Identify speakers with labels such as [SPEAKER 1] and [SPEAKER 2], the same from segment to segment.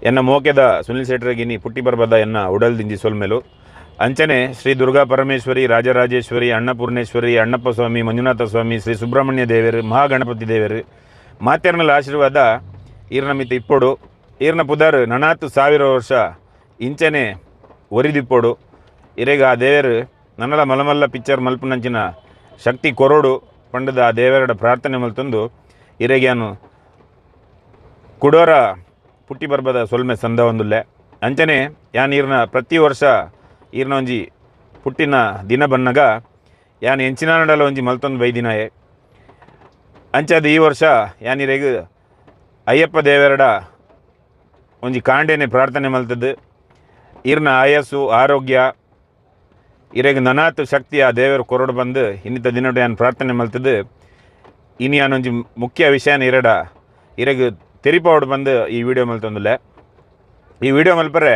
[SPEAKER 1] ಎನ್ನ ಮೋಕೆದ ಸುನಿಲ್ ಶೆಟ್ಟರಗಿನಿ ಪುಟ್ಟಿ ಬರ್ಬದ ಎನ್ನ ಉಡಲ್ದಿಂಜಿ ಸೊಲ್ಮೆಲು ಅಂಚನೆ ಶ್ರೀ ದುರ್ಗಾ ಪರಮೇಶ್ವರಿ ರಾಜರಾಜೇಶ್ವರಿ ಅನ್ನಪೂರ್ಣೇಶ್ವರಿ ಅಣ್ಣಪ್ಪ ಸ್ವಾಮಿ ಮಂಜುನಾಥ ಸ್ವಾಮಿ ಶ್ರೀ ಸುಬ್ರಹ್ಮಣ್ಯ ದೇವರು ಮಹಾಗಣಪತಿ ದೇವರು ಮಾತೆರ್ನಲ ಆಶೀರ್ವಾದ ಈರ್ನ ಮಿತ್ತ ಇಪ್ಪೊಡು ಈರ್ನ ಪುದರ್ 40,000 ವರ್ಷ ಇಂಚನೆ ಒರಿದಿಪ್ಪೊಡು ಇರೆಗ ಆ ದೇವರು ನನ್ನಲ ಮಲಮಲ್ಲ ಪಿಕ್ಚರ್ ಮಲ್ಪುನಂಚಿನ ಶಕ್ತಿ ಕೊರೋಡು ಪಂಡದ ಆ ದೇವರ ಪ್ರಾರ್ಥನೆ ಮಲ್ತಂದು ಇರೆಗ್ಯಾನು ಕುಡೋರ ಪುಟ್ಟಿ ಬರ್ಬದ ಸೊಲ್ಮೆ ಸಂದ ಒಂದುಲ್ಲೆ ಅಂಚನೆ ಯಾನ್ ಈರ್ನ ಪ್ರತಿ ವರ್ಷ ಈರ್ನ ಒಂಜಿ ಪುಟ್ಟಿನ ದಿನ ಬನ್ನಗ ಯಾನ್ ಎಂಚಿನ ನಡಲ ಒಂಜಿ ಮಲ್ತೊಂದು ಬೈದಿನಾಯೆ ಅಂಚದ ಈ ವರ್ಷ ಯಾನಿರೆಗ್ ಅಯ್ಯಪ್ಪ ದೇವರಡ ಒಂಜಿ ಕಾಂಡೇನೆ ಪ್ರಾರ್ಥನೆ ಮಲ್ತದ್ದು ಈರ್ನ ಆಯಸ್ಸು ಆರೋಗ್ಯ ಇರೆಗ್ ನನಾತ್ ಶಕ್ತಿ ಆ ದೇವರು ಕೊರಡು ಬಂದು ಇನ್ನಿತ ದಿನಡು ಯಾನ್ ಪ್ರಾರ್ಥನೆ ಮಲ್ತದ್ದು ಇನ್ನು ಯಾನೊಂಜಿ ಮುಖ್ಯ ವಿಷಯನ ಇರೆಗ್ ತೆರಿಪಾವಡು ಬಂದು ಈ ವಿಡಿಯೋ ಮಲ್ತೊಂದುಲ್ಲೆ ಈ ವಿಡಿಯೋ ಮಲ್ಪರೆ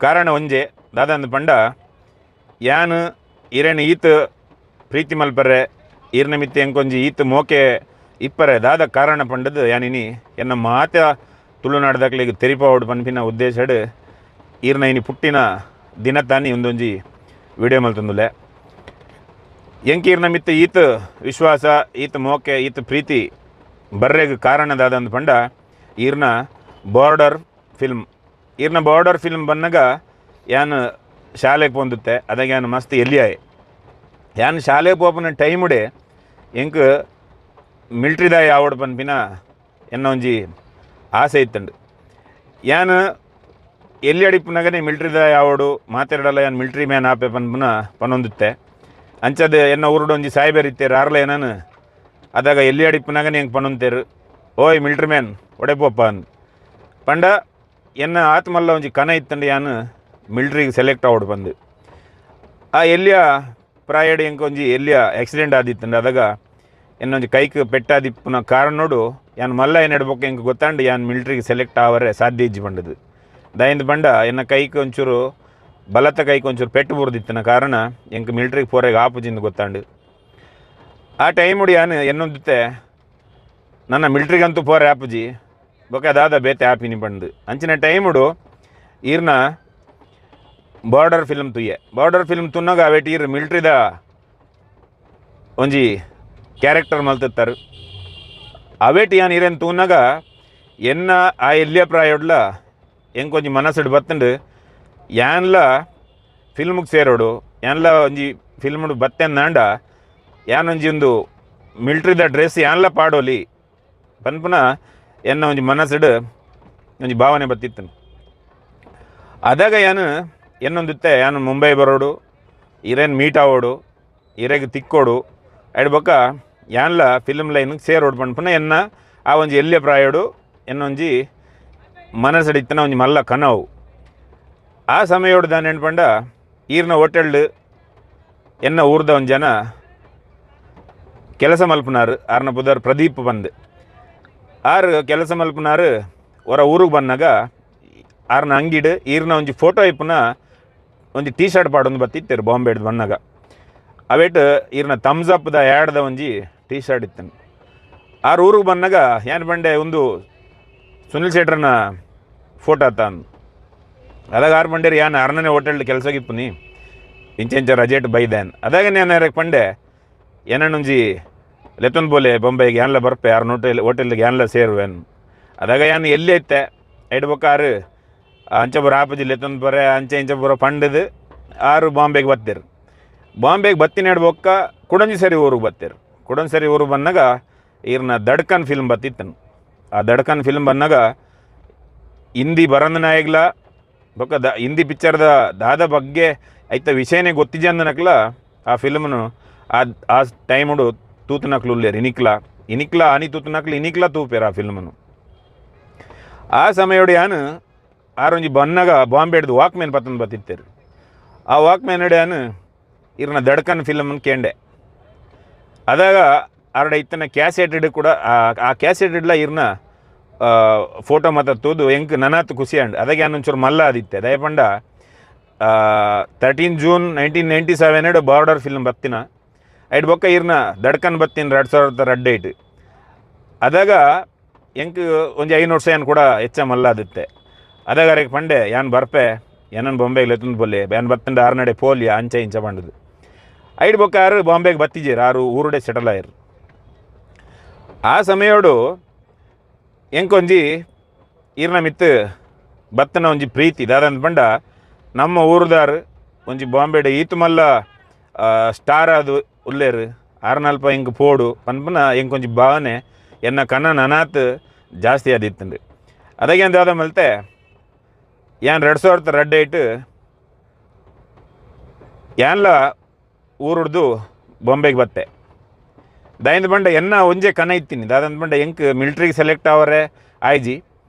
[SPEAKER 1] ಕಾರಣ ಒಂಜೆ ದಾದಂದು ಪಂಡ ಯಾನು ಇರೇನು ಈತ್ ಪ್ರೀತಿ ಮಲ್ಪರೆ ಈರ್ನ ಮಿತ್ತೆ ಎಂಕೊಂಜಿ ಈತ್ ಮೋಕೆ ಇಪ್ಪರೆ ದಾದ ಕಾರಣ ಪಂಡದು ಯಾನಿನಿ ಎನ್ನ ಮಾತ ತುಳುನಾಡ್ದಾಕ್ಲಿಗೆ ತೆರಿಪಾವಡು ಪನ್ಪಿನ ಉದ್ದೇಶಡ್ ಈರ್ನ ಇನಿ ಪುಟ್ಟಿನ ದಿನ ತಾನಿ ಒಂದೊಂಜಿ ವಿಡಿಯೋ ಮಲ್ತೊಂದುಲ್ಲೆ ಎಂಕಿ ಈರ್ನ ಮಿತ್ತೆ ಈತ್ ವಿಶ್ವಾಸ ಈತ್ ಮೋಕೆ ಈತ್ ಪ್ರೀತಿ ಬರ್ರೆಗ್ ಕಾರಣದಾದಂದು ಪಂಡ ಈರ್ನ ಬಾರ್ಡರ್ ಫಿಲ್ಮ್ ಬನ್ನಗ ಯಾನು ಶಾಲೆಗೆ ಪೊಂದುತ್ತೆ ಅದಾಗ ಯಾನು ಮಸ್ತ್ ಎಲ್ಲಿಯಾಯ್ ಯಾನು ಶಾಲೆಗೆ ಪೋಪನ ಟೈಮುಡೆ ಎಂಕ್ ಮಿಲ್ಟ್ರಿದಾಯ ಆವಡ್ ಪನ್ಪಿನ ಎನ್ನ ಒಂಜಿ ಆಸೆ ಇತ್ತಂಡು ಯಾನು ಎಲ್ಲಿ ಅಡಿಪ್ಪನಾಗನೇ ಮಿಲ್ಟ್ರಿದಾಯ ಆವಡು ಮಾತಾಡಲ್ಲ ಯಾನು ಮಿಲ್ಟ್ರಿ ಮ್ಯಾನ್ ಆಪೆ ಪನ್ಪುನ ಪನೊಂದುತ್ತೆ ಅಂಚದು ಎನ್ನ ಊರುಡು ಒಂಜಿ ಸಾಯ್ಬೇರಿತ್ತೇರು ಆರ್ಲೆ ನಾನು ಅದಾಗ ಎಲ್ಲಿ ಅಡಿಪ್ಪನಾಗನೇ ಹೆಂಗೆ ಪನೊಂತೇರು ಓಯ್ ಮಿಲ್ಟ್ರಿ ಮ್ಯಾನ್ ಒಡೆಪೋಪ್ಪ ಅಂದು ಪಂಡ ಎನ್ನ ಆತ್ಮಲ್ಲ ಒಂಜಿ ಕನ ಇತ್ತಂಡು ಯಾನು ಮಿಲ್ಟ್ರಿಗೆ ಸೆಲೆಕ್ಟ್ ಆವಡು ಬಂದು ಆ ಎಲ್ಲಿಯ ಪ್ರಾಯಡ್ ಎಂಕ ಒಂಜಿ ಎಲ್ಲಿಯ ಆಕ್ಸಿಡೆಂಟ್ ಆದಿತ್ತಂಡು ಅದಾಗ ಎನ್ನೊಂಜಿ ಕೈಕ್ ಪೆಟ್ಟಾದಿಪ್ಪನ ಕಾರಣೋಡು ಯಾನು ಮಲ್ಲ ಏನು ಎಡ್ಬೇಕು ಹೆಂಗೆ ಗೊತ್ತಾಂಡು ಯಾನು ಮಿಲ್ಟ್ರಿಗೆ ಸೆಲೆಕ್ಟ್ ಆವರೆ ಸಾಧ್ಯ ಇಜ್ಜಿ ಬಂಡದು ದಯಂದು ಬಂಡ ಎನ್ನ ಕೈಕ್ ಒಂಚೂರು ಬಲತ ಕೈಕ್ ಒಂಚೂರು ಪೆಟ್ಟು ಬುರ್ದಿತ್ತನ ಕಾರಣ ಎಂಕ್ ಮಿಲ್ಟ್ರಿಗೆ ಪೋರೆಗೆ ಆಪುಜಿಂದು ಗೊತ್ತಾಂಡು ಆ ಟೈಮುಡು ಯಾನು ಎನ್ನೊಂದುತ್ತೆ ನನ್ನ ಮಿಲ್ಟ್ರಿಗಂತೂ ಪೋರೆ ಆಪುಜಿ ಬೊಕ ಅದಾದ ಬೇತೆ ಆಪಿನಿ ಬಂದು ಅಂಚಿನ ಟೈಮುಡು ಈರ್ನ ಬಾರ್ಡರ್ ಫಿಲ್ಮ್ ತುನ್ನಗ ಅವೇಟ್ ಈರ್ ಮಿಲ್ಟ್ರಿದ ಒಂಜಿ ಕ್ಯಾರೆಕ್ಟರ್ ಮಲ್ತಿರ್ತಾರೆ ಅವೇಟ್ ಯಾನ್ ಈರೇನು ತೂನಾಗ ಎನ್ನ ಆ ಎಲ್ಲಿಯ ಪ್ರಾಯಡ್ಲ ಎಂಕೊಂಜಿ ಮನಸ್ಸಿಡು ಬತ್ತಂಡು ಯಾನ್ಲ ಫಿಲ್ಮ್ಗೆ ಸೇರೋಡು ಯಾನ್ಲ ಒಂಜಿ ಫಿಲ್ಮ್ಡು ಬತ್ತೆಂದಾಂಡ ಯಾನೊಂಜಿ ಒಂದು ಮಿಲ್ಟ್ರಿದ ಡ್ರೆಸ್ ಯಾನ್ಲ ಪಾಡೋಲಿ ಪನ್ಪುನ ಎನ್ನ ಒಂಜಿ ಮನಸ್ಸಿಡು ಒಂಜಿ ಭಾವನೆ ಬತ್ತಿತ್ತು ಅದಾಗ ಯಾನು ಎನ್ನೊಂದುತ್ತೆ ಯಾನು ಮುಂಬೈ ಬರೋಡು ಇರೇನು ಮೀಟ್ ಆವೋಡು ಇರೆಗೆ ತಿಕ್ಕೋಡು ಬೊಕ್ಕ ಯಾನ್ಲ ಫಿಲ್ಮ್ ಲೈನ್ಗೆ ಸೇರೋಡು ಪನ್ಪುನ ಎನ್ನ ಆ ಒಂಜಿ ಎಲ್ಲಿಯ ಪ್ರಾಯಡು ಎನ್ನೊಂಜಿ ಮನಸ್ಸಿಡಿತ್ತನ ಒಂಜಿ ಮಲ್ಲ ಕನವು ಆ ಸಮಯೋಡು ದಾನ ಎಣ್ಪಂಡ ಈರ್ನ ಹೋಟೆಲ್ಡು ಎನ್ನ ಊರ್ದ ಒಂದು ಜನ ಕೆಲಸ ಮಲ್ಪನಾರು ಆರ್ನ ಪುದರ್ ಪ್ರದೀಪ್ ಬಂದು ಆರು ಕೆಲಸ ಮಲ್ಪನಾರು ಹೊರ ಊರಿಗೆ ಬಂದಾಗ ಆರ್ನ ಅಂಗಿಡು ಈರ್ನ ಒಂಜಿ ಫೋಟೋ ಇಪ್ಪನ ಒಂಜಿ ಟೀ ಶರ್ಟ್ ಪಾಡೊಂದು ಬತ್ತಿತ್ತೇರು ಬಾಂಬೆಡ್ದು ಬಂದಾಗ ಅವೇಟ್ ಈರ್ನ ಥಮ್ಸ್ ಅಪ್ದ ಆ್ಯಡ್ದ ಒಂಜಿ ಟೀ ಶರ್ಟ್ ಇತ್ತನು ಆರು ಊರಿಗೆ ಬಂದಾಗ ಏನು ಬಂಡೆ ಒಂದು ಸುನಿಲ್ ಶೆಟ್ಟರ್ನ ಫೋಟೋ ತಾನು ಅದಾಗ ಆರು ಬಂಡೇರಿ ಯಾನು ಆರ್ನೇ ಹೋಟೆಲ್ಡ್ ಕೆಲಸಗಿಪ್ಪನಿ ಇಂಚೆಂಚ ರಜೆಟ್ ಬೈದ್ಯಾನ್ ಅದಾಗ ನಾನು ಪಂಡೆ ಏನೊಂಜಿ ಲೆತ್ತೊಂದು ಬೋಲೆ ಬೊಂಬೈಗೆ ಯಾನ್ಲ ಬರ್ಪೆ ಆರ್ನ ಹೋಟೆಲ್ಗೆ ಯಾನ್ಲ ಸೇರುವೆನ್ ಅದಾಗ ಯಾನು ಎಲ್ಲಿ ಐತೆ ಎಡ್ಬೇಕಾರು ಅಂಚಬುರ ಆಪಜಿ ಲೆತ್ತೊಂದು ಬರೆ ಅಂಚೆ ಇಂಚಬುರ ಪಂಡದು ಆರು ಬಾಂಬೆಗೆ ಬತ್ತೇರು ಬಾಂಬೆಗೆ ಬತ್ತಿನ ಎಡ್ಬೊಕ್ಕ ಕುಡಂಜಿ ಸರಿ ಊರಿಗೆ ಬತ್ತೇರು ಕುಡಂಜಿ ಸರಿ ಊರಿಗೆ ಬಂದಾಗ ಈರ್ನ ದಡ್ಕನ್ ಫಿಲ್ಮ್ ಬತ್ತಿತ್ತನು ಆ ದಡ್ಕನ್ ಫಿಲ್ಮ್ ಬಂದಾಗ ಹಿಂದಿ ಬರಂದ ನಾಯಗ್ಲ ಬೊಕ್ಕ ಹಿಂದಿ ಪಿಕ್ಚರ್ದ ದಾದ ಬಗ್ಗೆ ಐತ ವಿಷಯನೇ ಗೊತ್ತಿಜ ಅಂದನಕ್ಲ ಆ ಫಿಲ್ಮ್ನು ಆ ಟೈಮುಡು ತೂತನಕ್ಲು ಉಲ್ಲೇರು ಇನಿಕ್ಲ ಆನಿ ತೂತನಕ್ಲು ಇನಿಕ್ಲ ತೂಪೇರು ಆ ಫಿಲ್ಮ್ನು ಆ ಸಮಯೋಡು ಯಾನು ಆರೊಂಜಿ ಬನ್ನಾಗ ಬಾಂಬೆಡ್ದು ವಾಕ್ಮ್ಯಾನ್ ಪತ್ತಂದು ಬತ್ತಿತ್ತೇರು ಆ ವಾಕ್ಮ್ಯಾನ್ ಯಾನು ಈರ್ನ ದಡ್ಕನ್ ಫಿಲ್ಮನ್ನು ಕೇಂಡೆ ಅದಾಗ ಆರಡ ಇತ್ತನ ಕ್ಯಾಸೆಟೆಡ್ ಕೂಡ ಆ ಕ್ಯಾಸೆಟೆಡ್ಲ ಈರ್ನ ಫೋಟೋ ಮಾತ್ರ ತೂದು ಎಂಕ್ ನನಾತ್ ಖುಷಿ ಅಂಡ್ ಅದಾಗ ಯಾನೊಂಚೂರು ಮಲ್ಲ ಆದಿತ್ತೆ ದಯಪಂಡ 13 ಜೂನ್ 1997 ಬಾರ್ಡರ್ ಫಿಲ್ಮ್ ಬತ್ತಿನ ಬೊಕ್ಕ ಈರ್ನ ದಡ್ಕನ್ ಬತ್ತಿನ 2002 ಅದಾಗ ಎಂಕ್ ಒಂಜಿ 5 ವರ್ಷ ಏನು ಕೂಡ ಹೆಚ್ಚ ಮಲ್ಲ ಆದಿತ್ತೆ ಅದಾಗರೆಗೆ ಪಂಡೆ ಯಾನ್ ಬರ್ಪೆ ಏನನ್ ಬಾಂಬೆಗೆ ಲೆತ್ತಂದು ಪೊಲ್ಲೆ ಯಾನ್ ಬತ್ತಂಡ ಆರ್ನಡೆ ಪೋಲಿಯ ಅಂಚೆ ಇಂಚ ಪಂಡದು ಐಡ್ ಬೊಕ್ಕ ಆರು ಬಾಂಬೆಗೆ ಬತ್ತಿಜೇರು ಆರು ಊರುಡೆ ಸೆಟಲ್ ಆಯ್ರು. ಆ ಸಮಯೋಡು ಎಂಕೊಂಜಿ ಈರ್ನ ಮಿತ್ತು ಬತ್ತನ ಒಂಜಿ ಪ್ರೀತಿ ದಾದಂತ ಪಂಡ ನಮ್ಮ ಊರುದಾರು ಒಂಜಿ ಬಾಂಬೆಡೆ ಈತು ಮಲ್ಲ ಸ್ಟಾರ್ ಅದು ಉಲ್ಲೇರು ಆರ್ನಲ್ಪ ಎಂಕ್ ಪೋಡು ಪನ್ಪನ ಎಂಕೊಂಜಿ ಭಾವನೆ ಎನ್ನ ಕನ್ನ ನನಾತ್ ಜಾಸ್ತಿ ಆದಿತ್ತಂಡು. ಅದಾಗೆ ಅಂತ ಯಾವ್ದ ಮಲ್ತೆ ಯಾನ್ 2002 ಯಾನ್ಲ ಊರುಡ್ದು ಬಾಂಬೆಗೆ ಬತ್ತೆ ದಾಯಿಂದ ಬಂಡ ಎನ್ನ ಒಂಜೆ ಕನ ಇತ್ತೀನಿ ದಾದಂತ ಬಂಡ ಎಂಕ್ ಮಿಲ್ಟ್ರಿಗೆ ಸೆಲೆಕ್ಟ್ ಆವರೆ ಆಯ್ಜಿ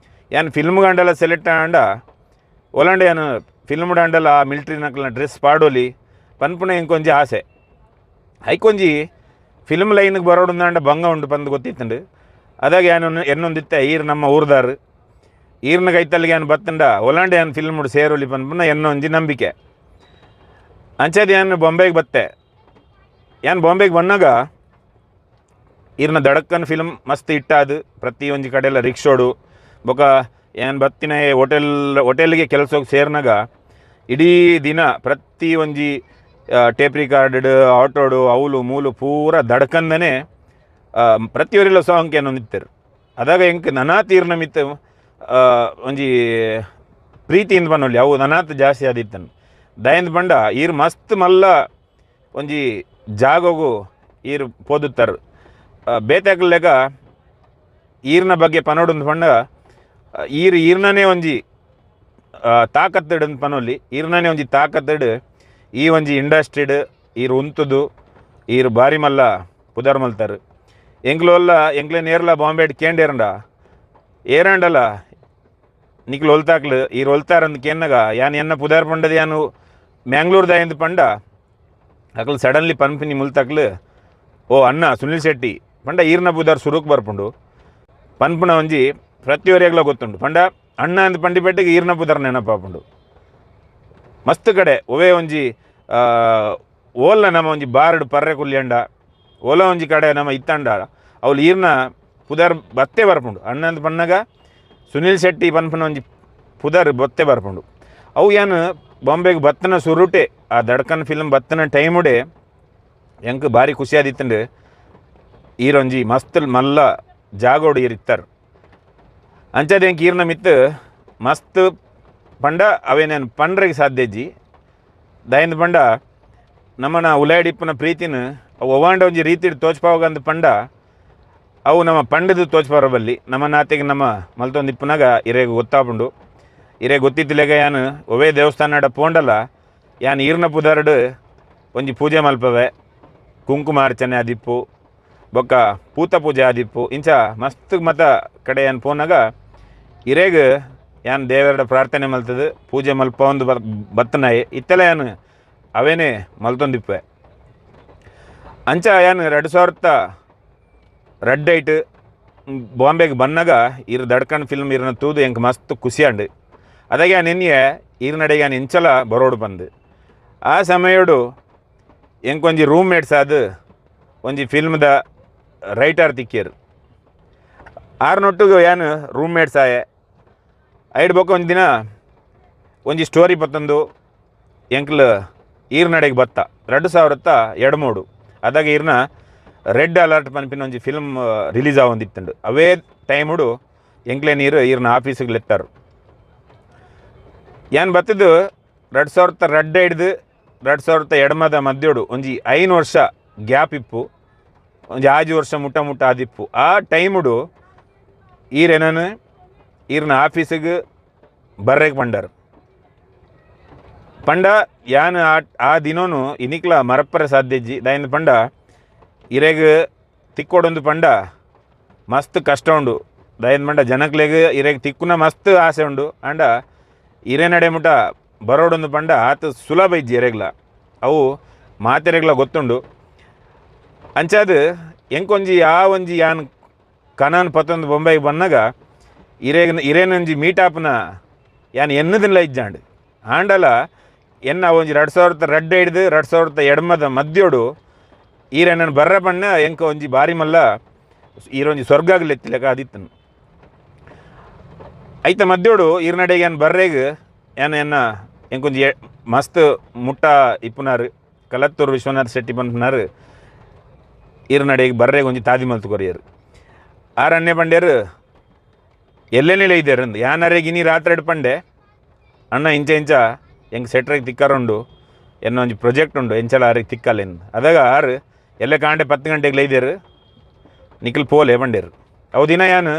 [SPEAKER 1] ಯಾನ್ ಫಿಲ್ಮ್ ಗಂಡಲ ಸೆಲೆಕ್ಟ್ ಆಂಡ ಒಲಂಡೆ ಯಾನು ಫಿಲ್ಮ್ ಡಾಂಡಲ ಆ ಮಿಲ್ಟ್ರಿ ನಕಲ್ನ ಡ್ರೆಸ್ ಪಾಡೋಲಿ ಪನ್ಪುಣ ಎಂಕೊಂಜಿ ಆಸೆ ಐಕೊಂಜಿ ಫಿಲ್ಮ್ ಲೈನ್ಗೆ ಬರೋಡುಂದಾಂಡ ಭಂಗ ಉಂಡು ಪಂದು ಗೊತ್ತಿತ್ತಂಡು. ಅದಾಗ ಯಾನು ಎನ್ನೊಂದಿತ್ತೆ ಈರು ನಮ್ಮ ಊರ್ದಾರು ಈರ್ನ ಕೈತಲ್ಲಿಗೆ ಯಾನು ಬತ್ತಂಡ ಒಲಾಂಡೆ ಯಾನು ಫಿಲ್ಮ್ ಸೇರೋಲಿ ಪನ್ಪುನ ಎನ್ನೊಂಜಿ ನಂಬಿಕೆ ಅಂಚದು ಯಾನು ಬಾಂಬೆಗೆ ಬತ್ತೆ. ಯಾನು ಬಾಂಬೆಗೆ ಬಂದಾಗ ಈರ್ನ ದಡಕ್ಕನ್ ಫಿಲ್ಮ್ ಮಸ್ತ್ ಇಟ್ಟಾದು ಪ್ರತಿ ಒಂಜಿ ಕಡೆಲ್ಲ ರಿಕ್ಷೋಡು ಬೊಕ ಏನು ಬತ್ತಿನ ಹೋಟೆಲ್ಗೆ ಕೆಲಸಕ್ಕೆ ಸೇರ್ನಾಗ ಇಡೀ ದಿನ ಪ್ರತಿ ಒಂಜಿ ಟೇಪ್ ರಿಕಾರ್ಡೆಡ್ ಆಟೋಡು ಅವಲು ಮೂಲು ಪೂರ ದಡ್ಕಂದನೇ ಪ್ರತಿಯೊರಿಲ್ಲ ಸಾಂಗ್ ಏನೊಂದಿತ್ತರು. ಅದಾಗ ಎಂಕ್ ನನಾತ್ ಈರ್ನ ಮಿತ್ತು ಒಂಜಿ ಪ್ರೀತಿಯಿಂದ ಬನ್ನೊಲ್ಲಿ ಅವು ನನಾತ್ ಜಾಸ್ತಿ ಆದಿತ್ತನು ದಯಂದ್ ಬಂಡ ಈರ್ ಮಸ್ತ್ ಮಲ್ಲ ಒಂಜಿ ಜಾಗೋಗು ಈರು ಪೋದುತ್ತಾರೆ ಬೇತಾಕಲ್ಲೆಗ ಈರ್ನ ಬಗ್ಗೆ ಪನೋಡೊಂದು ಪಂಡ ಈರ್ನೇ ಒಂಜಿ ತಾಕತ್ತಿಡು ಅಂತ ಪನೊಲ್ಲಿ ಈರ್ನೇ ಒಂಜಿ ತಾಕತ್ತಿಡು ಈ ಒಂಜಿ ಇಂಡಸ್ಟ್ರಿಡ್ ಈರು ಉಂತುದು ಈರು ಬಾರಿ ಮಲ್ಲ ಪುದರ್ ಮಲ್ತಾರೆ ಎಂಕ್ಲೆ ನೇರ್ಲ ಬಾಂಬೆಡ್ ಕೇಂಡೇರಂಡ ಏರಂಡಲ್ಲ ನಿಕ್ಲು ಹೊಲ್ತಾಕ್ಲು ಈರು ಹೊಲ್ತಾರಂದು ಕೇನ್ನಾಗ ಯಾನ್ ಎನ್ನ ಪುದರ್ ಪಂಡದ ಯಾನು ಮ್ಯಾಂಗ್ಳೂರ್ದಾಯಿಂದ ಪಂಡ ಅಕ್ಲು ಸಡನ್ಲಿ ಪನ್ಪಿನಿ ಮುಲ್ತಾಕ್ಲು ಓ ಅಣ್ಣ ಸುನಿಲ್ ಶೆಟ್ಟಿ ಪಂಡ ಈರ್ನ ಪುದರ್ ಸುರುಕ್ ಬರ್ಪುಂಡು ಪನ್ಪುನ ಒಂಜಿ ಪ್ರತಿಯೊರಿಯಾಗ್ಲ ಗೊತ್ತುಂಡು ಪಂಡ ಅಣ್ಣ ಅಂದ್ ಪಂಡಿ ಪೆಟ್ಟಿಗೆ ಈರ್ನ ಪುದರ್ ನೆನಪಾಪುಂಡು ಮಸ್ತ್ ಕಡೆ ಒವೇ ಒಂಜಿ ಓಲ್ಲ ನಮ್ಮ ಒಂಜಿ ಬಾರ್ಡ್ ಪರ್ರೆ ಕುಲ್ಯಂಡ ಓಲ ಒಂಜಿ ಕಡೆ ನಮ್ಮ ಇತ್ತಂಡ ಅವ್ಲು ಈರ್ನ ಪುದರ್ ಬತ್ತೆ ಬರ್ಪುಂಡು ಅಣ್ಣ ಅಂದ್ ಪನ್ನಾಗ ಸುನಿಲ್ ಶೆಟ್ಟಿ ಪನ್ಪುನ ಒಂಜಿ ಪುದರ್ ಬತ್ತೆ ಬರ್ಪುಂಡು ಅವು ಏನು ಬಾಂಬೆಗೆ ಬತ್ತನ ಸುರುಟೆ ಆ ದಡ್ಕನ್ ಫಿಲ್ಮ್ ಬತ್ತನ ಟೈಮುಡೆ ಎಂಕ್ ಭಾರಿ ಖುಷಿ ಆದಿತ್ತಂಡು ಈರೊಂಜಿ ಮಸ್ತ್ ಮಲ್ಲ ಜಾಗೋಡು ಈರಿತ್ತಾರೆ ಅಂಚದ ಎಂಕ್ ಈರ್ನ ಮಿತ್ತು ಮಸ್ತ್ ಪಂಡ ಅವೇನೇನು ಪಂಡ್ರೆಗೆ ಸಾಧ್ಯಜ್ಜಿ ದಯಂದ್ ಪಂಡ ನಮ್ಮನ ಉಲಾಡಿಪ್ಪನ ಪ್ರೀತಿನ ಅವು ಒವಾಂಡ ಒಂಜಿ ರೀತಿಡ್ ತೋಚ್ಪಾವಾಗಂದು ಪಂಡ ಅವು ನಮ್ಮ ಪಂಡದು ತೋಚ್ಪಾರಬಲ್ಲಿ ನಮ್ಮ ನಾತೆಗೆ ನಮ್ಮ ಮಲ್ತೊಂದಿಪ್ಪನಾಗ ಇರೇಗ ಗೊತ್ತಾಪುಂಡು ಇರೇ ಗೊತ್ತಿತ್ತಿಲೆಗ ಯಾನು ಒವೇ ದೇವಸ್ಥಾನಡ ಪೋಂಡಲ್ಲ ಯಾನ್ ಈರ್ನ ಪುದರ್ಡ್ ಒಂಜಿ ಪೂಜೆ ಮಲ್ಪವೆ ಕುಂಕುಮಾರ್ಚನೆ ಆದಿಪ್ಪು ಬೊಕ್ಕ ಪೂತ ಪೂಜೆ ಆದಿಪ್ಪು ಇಂಚ ಮಸ್ತ್ ಮತ ಕಡೆ ಏನು ಪೋನಾಗ ಇರೇಗ ಯಾನ್ ದೇವರ ಪ್ರಾರ್ಥನೆ ಮಲ್ತದು ಪೂಜೆ ಮಲ್ಪ ಒಂದು ಬತ್ತನಾಯಿ ಇತ್ತೆಲ್ಲ ಯಾನು ಅವೇನೇ ಮಲ್ತೊಂದಿಪ್ಪೆ ಅಂಚ ಯಾನು 2002 ಬಾಂಬೆಗೆ ಬಂದಾಗ ಈರು ದಡ್ಕಂಡ್ ಫಿಲ್ಮ್ ಈರ್ನ ತೂದು ಎಂಕ್ ಮಸ್ತ್ ಖುಷಿಯಂಡು ಅದಾಗೆ ನಿನ್ನೆ ಈರ್ನಡೆಗೆ ಯಾನು ಇಂಚಲ ಬರೋಡು ಬಂದು ಆ ಸಮಯೋಡು ಎಂಕೊಂಜಿ ರೂಮ್ ಮೇಟ್ಸ್ ಆದು ಒಂಜಿ ಫಿಲ್ಮ್ದ ರೈಟರ್ ತಿಕ್ಕೇರು ಆರ್ನೊಟ್ಟಿಗೆ ಯಾನು ರೂಮ್ ಮೇಟ್ಸ್ ಆಯೆ ಐಡ್ ಬೊಕ್ಕ ಒಂಜಿ ದಿನ ಒಂಜಿ ಸ್ಟೋರಿ ಪತ್ತೊಂದು ಎಂಕ್ಲು ಈರ್ನಡೆಗೆ ಬತ್ತ 2023 ಅದಾಗ ಈರ್ನ ರೆಡ್ ಅಲರ್ಟ್ ಪನ್ಪಿನ ಒಂಜಿ ಫಿಲ್ಮ್ ರಿಲೀಸ್ ಆವೊಂದಿತ್ತಂಡು ಅವೇ ಟೈಮುಡು ಎಂಕ್ಲೆ ನೀರು ಈರ್ನ ಆಫೀಸಿಗೆ ಲೆತ್ತಾರು ಯಾನ್ ಬತ್ತದು 2002 2002 ಮಧ್ಯೋಡು ಒಂಜಿ 5 ವರ್ಷ ಗ್ಯಾಪ್ ಇಪ್ಪು ಒಂಜಿ 5 ವರ್ಷ ಮುಟ್ಟ ಆದಿಪ್ಪು ಆ ಟೈಮುಡು ಈರೇನನು ಈರ್ನ ಆಫೀಸಿಗೆ ಬರ್ರೆಗೆ ಪಂಡರು ಪಂಡ ಯಾನ್ ಆ ದಿನೋನು ಇನಿಕ್ಲ ಮರಪ್ಪರೆ ಸಾಧ್ಯಜ್ಜಿ ದಯಂದು ಪಂಡ ಇರೇಗ ತಿಕ್ಕೊಡೊಂದು ಪಂಡ ಮಸ್ತ್ ಕಷ್ಟ ಉಂಡು ದಯಂದು ಪಂಡ ಜನಕ್ಲೆಗ್ ಇರೇಗ ತಿಕ್ಕುನ ಮಸ್ತ್ ಆಸೆ ಉಂಡು ಅಂಡ ಇರೇ ನಡೆ ಮುಟ ಬರೋಡೊಂದು ಪಂಡ ಆತ ಸುಲಭ ಇಜ್ಜಿ ಎರೆಗ್ಲ ಅವು ಮಾತೆರೆಗ್ಲ ಗೊತ್ತುಂಡು ಅಂಚಾದ ಎಂಕೊಂಜಿ ಆ ಒಂಜಿ ಯಾನ್ ಕನಾನ್ ಪತ್ತೊಂದು ಬೊಂಬೈಗೆ ಬಂದಾಗ ಇರೇನೊಂಜಿ ಮೀಟಾಪ್ನ ಯಾನ್ ಎನ್ನದಿಲ್ಲ ಇಜ್ಜಾಂಡು ಆಂಡಲ ಎನ್ನ ಒಂಜಿ 2002 2002 ಮಧ್ಯೋಡು ಈರೇನನ್ನು ಬರ್ರ ಬಣ್ಣ ಎಂಕ ಒಂಜಿ ಬಾರಿ ಮಲ್ಲ ಈರೊಂಜಿ ಸ್ವರ್ಗಾಗ್ಲೆತ್ತಿಲೆಕ ಆದಿತ್ತನು ಐತೆ ಮಧ್ಯೋಡು ಈರ್ನಡೆಗೆ ಏನು ಬರ್ರೆಗೆ ಏನ ಎಂಕೊಂಜಿ ಮಸ್ತ್ ಮುಟ್ಟ ಇಪ್ಪುನಾರು ಕಲತ್ತೂರು ವಿಶ್ವನಾಥ್ ಶೆಟ್ಟಿ ಪಂಪನಾರು ಈರ್ನಡೆಗೆ ಬರ್ರೆಗೆ ಒಂಜಿ ತಾದಿ ಮಲ್ತು ಕೊರಿಯರು ಆರನ್ನೇ ಪಂಡ್ಯರು ಎಲ್ಲೇನಿಲ್ಲ ಇದ್ದಾರೆ ಯಾನರೆಗೆ ಇನಿ ರಾತ್ರಿ ಪಂಡೆ ಅಣ್ಣ ಇಂಚ ಹೆಂಗೆ ಸೆಟ್ರಿಗೆ ತಿಕ್ಕಾರುಂಡು ಎನ್ನೋ ಒಂಜಿ ಪ್ರಾಜೆಕ್ಟ್ ಉಂಡು ಎಂಚಲ ಆರಿಗೆ ತಿಕ್ಕಲ್ಲೆಂದು ಅದಾಗ ಆರು ಎಲ್ಲ ಕಾಂಡೆ 10 ಗಂಟೆಗೆ ಲೈದೇರು ನಿಖಿಲ್ ಪೋಲೆ ಬಂಡೇರು ಅವು ದಿನ ಯಾನು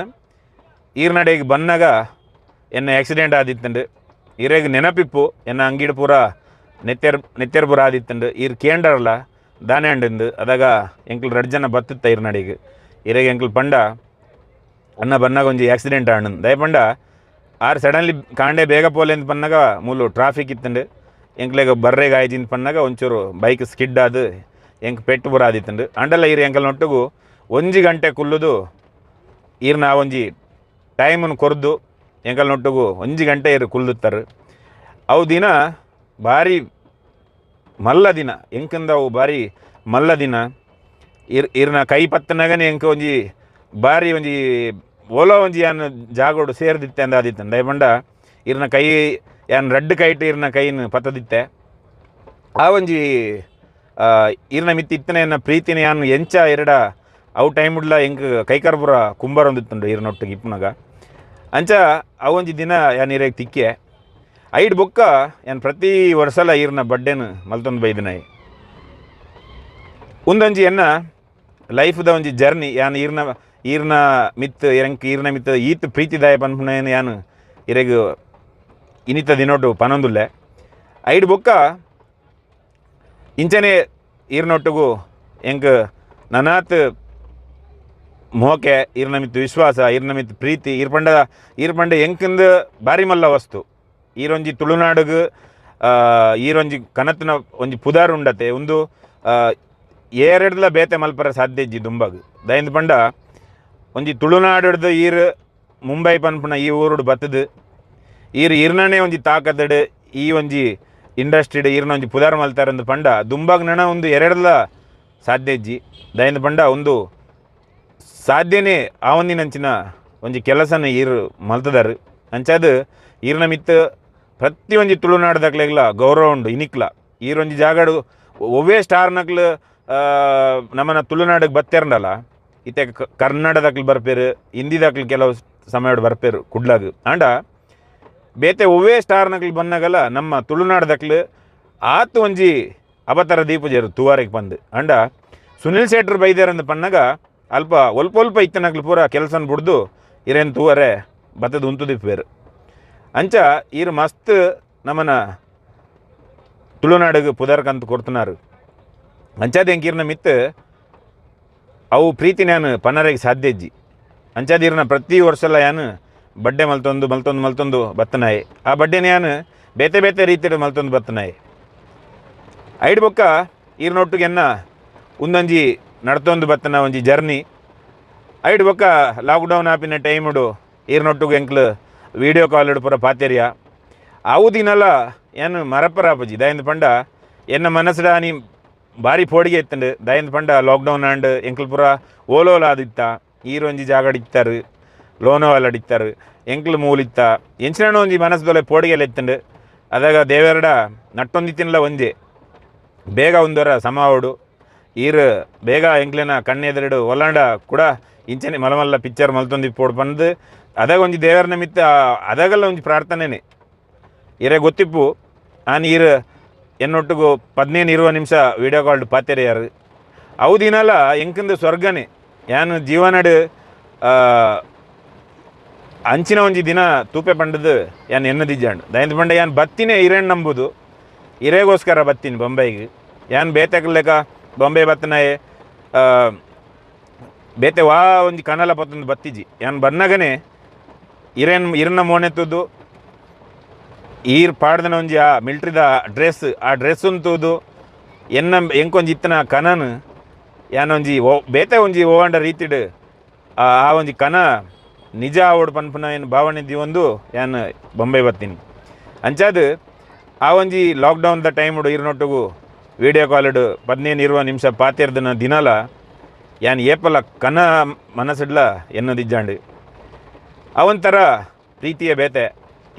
[SPEAKER 1] ಈರ್ನಡೆಗೆ ಬಂದಾಗ ಎನ್ನ ಆಕ್ಸಿಡೆಂಟ್ ಆದಿತ್ತಂಡು ಈರೆಗೆ ನೆನಪಿಪ್ಪು ಎನ್ನ ಅಂಗಿಡು ಪೂರ ನೆತ್ತೆರ್ ಪೂರ ಆದಿತ್ತಂಡು ಈರ್ ಕೇಂಡರಲ್ಲ ದಾನೆ ಅಂಡು ಅದಾಗ ಎಂಕ್ಲು 2 ಜನ ಬತ್ತುತ್ತ ಈರ್ನಡೆಗೆ ಈರೆಗೆ ಎಂಕ್ಲು ಪಂಡ ಅನ್ನ ಬಂದಾಗ ಒಂಜಿ ಆಕ್ಸಿಡೆಂಟ್ ಆಂಡು ದಯಪಂಡ ಆರು ಸಡನ್ಲಿ ಕಾಂಡೆ ಬೇಗ ಪೋಲೆ ಅಂತ ಪನ್ನಾಗ ಮೂಲು ಟ್ರಾಫಿಕ್ ಇತ್ತಂಡು ಎಂಕ್ಲೆಗೆ ಬರ್ರೆಗೆ ಆಯ್ಜಿಂದ ಪನ್ನಾಗ ಒಂಚೂರು ಬೈಕ್ ಸ್ಕಿಡ್ ಆದು ಎಂಕ್ ಪೆಟ್ಟು ಪೂರ ಆದಿತ್ತಂಡು ಅಂಡಲ್ಲ ಈರು ಎಂಕಲ್ ನೊಟ್ಟುಗು 1 ಗಂಟೆ ಕುಲ್ಲುದು ಈರ್ನ ಒಂಜಿ ಟೈಮನ್ನು ಕೊರ್ದು ಎಂಕಲ್ ನೊಟ್ಟುಗು 1 ಗಂಟೆ ಇರು ಕುಲ್ದುತ್ತಾರೆ ಅವು ದಿನ ಭಾರಿ ಮಲ್ಲ ದಿನ ಎಂಕಂದ ಅವು ಭಾರಿ ಮಲ್ಲ ದಿನ ಈರ್ನ ಕೈ ಪತ್ತನಾಗನೇ ಎಂಕ ಒಂಜಿ ಭಾರಿ ಒಂಜಿ ಓಲೋ ಒಂಜಿ ಯಾನು ಜಾಗೋಡು ಸೇರ್ದಿತ್ತೆ ಅಂದ ಆದಿತ್ತು ದಯಪಂಡ ಈರ್ನ ಕೈ ಯಾನು ರಡ್ಡು ಕೈಟ್ ಈರ್ನ ಕೈನ ಪತ್ತದಿತ್ತೆ ಆ ಒಂಜಿ ಈರ್ನ ಮಿತ್ತಿ ಇತ್ತನೆ ಎನ್ನ ಪ್ರೀತಿನ ಯಾನು ಎಂಚ ಎರಡ ಅವು ಟೈಮ್ ಉಡ್ಲ ಎಂಕ್ ಕೈಕರ್ಪುರ ಕುಂಬಾರ ಒಂದಿತ್ತುಂಡು ಈರ್ನೊಟ್ಟಿಗೆ ಇಪ್ಪುನಾಗ ಅಂಚ ಅವೊಂಜಿ ದಿನ ಯಾನು ಇರೇಗೆ ತಿಕ್ಕೆ ಐಡ್ ಬೊಕ್ಕ ಯಾನು ಪ್ರತಿ ವರ್ಷಲ ಈರ್ನ ಬಡ್ಡೆನು ಮಲ್ತೊಂದು ಬೈದಿನಾಯಿ ಒಂದೊಂಜಿ ಎನ್ನ ಲೈಫ್ದ ಒಂಜಿ ಜರ್ನಿ ಯಾನು ಈರ್ನ ಮಿತ್ ಎಂಕ್ ಈರ್ನ ಮಿತ್ ಈತ್ ಪ್ರೀತಿದಾಯ ಪನ್ಪುನೇನು ಯಾನು ಇರೆಗು ಇನಿತ ದಿನೊಟ್ಟು ಪನೊಂದುಲ್ಲೆ ಐಡ್ ಬೊಕ್ಕ ಇಂಚನೆ ಈರ್ನೊಟ್ಟುಗು ಎಂಕ್ ನನಾತ್ ಮೋಕೆ ಈರ್ನ ಮಿತ್ ವಿಶ್ವಾಸ ಈರ್ನ ಮಿತ್ ಪ್ರೀತಿ ಈರ್ಪಂಡ ಎಂಕಂದು ಬಾರಿ ಮಲ್ಲ ವಸ್ತು ಈರೊಂಜಿ ತುಳುನಾಡುಗು ಈರೊಂಜಿ ಕನತ್ನ ಒಂಜಿ ಪುದಾರ್ ಉಂಡತೆ ಒಂದು ಏರೆಡ್ಲ ಬೇತೆ ಮಲ್ಪರ ಸಾಧ್ಯ ಇಜ್ಜಿ ದುಂಬಾಗು ದಯಂದು ಪಂಡ ಒಂಜಿ ತುಳುನಾಡು ಈರು ಮುಂಬೈ ಪನ್ಪುನ ಈ ಊರುಡು ಬತ್ತದು ಈರ್ನೇ ಒಂಜಿ ತಾಕದಡು ಈ ಒಂಜಿ ಇಂಡಸ್ಟ್ರಿಡ್ ಈರ್ನ ಒಂಜಿ ಪುದಾರ್ ಮಲ್ತಾರಂದು ಪಂಡ ದುಂಬಾಗ್ ನಣ ಒಂದು ಎರಡ್ಲ ಸಾಧ್ಯ ಇಜ್ಜಿ ದಯಂದು ಪಂಡ ಒಂದು ಸಾಧ್ಯನೇ ಆ ಒಂದಿನಂಚಿನ ಒಂಜಿ ಕೆಲಸನ ಈರು ಮಲ್ತದಾರು ಅಂಚಾದು ಈರ್ನ ಮಿತ್ ಪ್ರತಿ ಒಂಜಿ ತುಳುನಾಡ್ದಕ್ಲೆಗ್ಲ ಗೌರವ ಉಂಡು ಇನಿಕ್ಲ ಈರೊಂಜಿ ಜಾಗಡು ಒವ್ವೇ ಸ್ಟಾರ್ನಕ್ಲು ನಮ್ಮನ ತುಳುನಾಡಿಗೆ ಬತ್ತೇರಂಡಲ್ಲ ಇತ್ತೆ ಕನ್ನಡದಕ್ಲು ಬರ್ಪೇರು ಹಿಂದಿದಕ್ಲು ಕೆಲವು ಸಮಯ ಬರ್ಪೇರು ಕುಡ್ಲಾಗ ಆಂಡ ಬೇತೆ ಒವ್ವೇ ಸ್ಟಾರ್ನಕ್ಲು ಬಂದಾಗಲ್ಲ ನಮ್ಮ ತುಳುನಾಡ್ದಕ್ಲು ಆತು ಒಂಜಿ ಅವತರ ದೀಪಜರು ತುವಾರಿಗೆ ಬಂದು ಅಂಡ ಸುನಿಲ್ ಶೆಟ್ರು ಬೈದೇರಂದು ಪನ್ನಾಗ ಒಲ್ಪ ಇತ್ತನಕ್ಲು ಪೂರ ಕೆಲಸನ ಬಿಡ್ದು ಇರೇನು ತೂವರೆ ಬತ್ತದ ಉಂತು ದಿಪ್ಪೇರು ಅಂಚ ಈರು ಮಸ್ತ್ ನಮ್ಮನ ತುಳುನಾಡಿಗೆ ಪುದರ್ಕಂತ ಕೊಡ್ತನಾರು ಅಂಚಾದ ಎಂಕೀರ್ನ ಮಿತ್ ಅವು ಪ್ರೀತಿ ನಾನು ಪನ್ನರೆಗೆ ಸಾಧ್ಯ ಇಜ್ಜಿ ಅಂಚಾದ ಈರ್ನ ಪ್ರತಿ ವರ್ಷಲ ಯಾನು ಬಡ್ಡೆ ಮಲ್ತೊಂದು ಬತ್ತನಾಯಿ ಆ ಬಡ್ಡೆನ ಯಾನು ಬೇತೆ ರೀತಿಯ ಮಲ್ತೊಂದು ಬತ್ತನಾಯಿ ಐಡ್ ಬೊಕ್ಕ ಈರ್ನೊಟ್ಟಿಗೆ ಎನ್ನ ಒಂದೊಂಜಿ ನಡ್ತೊಂದು ಬತ್ತನ ಒಂಜಿ ಜರ್ನಿ ಐಡ್ ಬೊಕ್ಕ ಲಾಕ್ಡೌನ್ ಆಪಿನ ಟೈಮುಡು ಈರ್ನೊಟ್ಟಿಗೆ ಎಂಕ್ಲು ವೀಡಿಯೋ ಕಾಲ್ ಪೂರ ಪಾತೆರಿಯ ಅವು ದಿನಲ ಏನು ಮರಪ್ಪರಾಪಜಿ ದಯಂದು ಪಂಡ ಎನ್ನ ಮನಸ್ಸಡ ನೀ ಭಾರಿ ಪೋಡಿಗೆ ಇತ್ತಂಡು ದಯಂದು ಪಂಡ ಲಾಕ್ಡೌನ್ ಆಂಡ್ ಎಂಕ್ಲು ಪೂರ ಓಲೋಲ ಆದಿತ್ತ ಈರೊಂಜಿ ಜಾಗ ಅಡಿಕ್ತಾರು ಲೋನೋವಾಲ್ ಅಡಿಕ್ತಾರು ಎಂಕ್ಲು ಮೂಲಿತ್ತ ಎಂಚಿನ ಒಂಜಿ ಮನಸ್ಸದೊಲೆ ಪೋಡಿಗೆಲ್ಲ ಇತ್ತಂಡು ಅದಾಗ ದೇವರಡ ನಟ್ಟೊಂದಿತ್ತಿನಲ್ಲ ಒಂಜೆ ಬೇಗ ಒಂದರ ಸಮಾವಡು ಈರು ಬೇಗ ಎಂಕ್ಲೆನ ಕಣ್ಣೆದರಡು ಒಲ್ಲಾಂಡ ಕೂಡ ಇಂಚನೆ ಮಲಮಲ್ಲ ಪಿಕ್ಚರ್ ಮಲ್ತೊಂದು ಪೋಡ್ ಬಂದು ಅದಾಗ ಒಂಜಿ ದೇವರ ನಿಮಿತ್ತ ಅದಾಗಲ್ಲ ಒಂಜಿ ಪ್ರಾರ್ಥನೆನೇ ಇರೇ ಗೊತ್ತಿಪ್ಪು ನಾನು ಈರು ಎನ್ನೊಟ್ಟಿಗೂ 15-20 ನಿಮಿಷ ವೀಡಿಯೋ ಕಾಲ್ ಪಾತೆರೆಯಾರು ಅವು ದಿನಲ್ಲ ಎಂಕಂದು ಸ್ವರ್ಗನೇ ಯಾನು ಜೀವನಡು ಅಂಚಿನ ಒಂಜಿ ದಿನ ತೂಪೆ ಪಂಡದು ಯಾನು ಎನ್ನದಿಜ್ಜಾಂಡು ದಯಂದು ಪಂಡ ಯಾನು ಬತ್ತಿನೇ ಇರೇನು ನಂಬುದು ಇರೇಗೋಸ್ಕರ ಬತ್ತೀನಿ ಬೊಂಬೈಗೆ ಯಾನು ಬೇತೆಕ್ಲೆಕ ಬೊಂಬೆ ಬತ್ತನಾಯೆ ಬೇತೆ ವಾ ಒಂಜಿ ಕನಲ ಪತ್ತೊಂದು ಬತ್ತಿಜಿ ಯಾನು ಬನ್ನಗನೆ ಇರನ್ನ ಮೋನೆತ್ತುದು ಈರ್ ಪಾಡ್ದನ ಒಂಜಿ ಆ ಮಿಲ್ಟ್ರಿದ ಆ ಡ್ರೆಸ್ ಉಂತುದು ಎಂಕೊಂಜಿ ಇತ್ತನ ಕನನು ಯಾನೊಂಜಿ ಬೇತೆ ಒಂಜಿ ಓವಂಡ ರೀತಿಡ್ ಆ ಒಂಜಿ ಕನ ನಿಜ ಆವಡು ಪನ್ಪುನ ಏನು ಭಾವನೆ ಒಂದು ಯಾನು ಬೊಂಬೈ ಬತ್ತೀನಿ ಅಂಚಾದು ಆ ಒಂಜಿ ಲಾಕ್ಡೌನ್ದ ಟೈಮುಡು ಈರ್ನೊಟ್ಟಿಗೂ ವೀಡಿಯೋ ಕಾಲ್ಡು 15-20 ನಿಮಿಷ ಪಾತೆರ್ದನ ದಿನಲ ಯಾನು ಏಪಲ ಕನ ಮನಸ್ಸಿಡ್ಲ ಎನ್ನದಿಜ್ಜಾಂಡು ಅವೊಂಥರ ಪ್ರೀತಿಯ ಬೇತೆ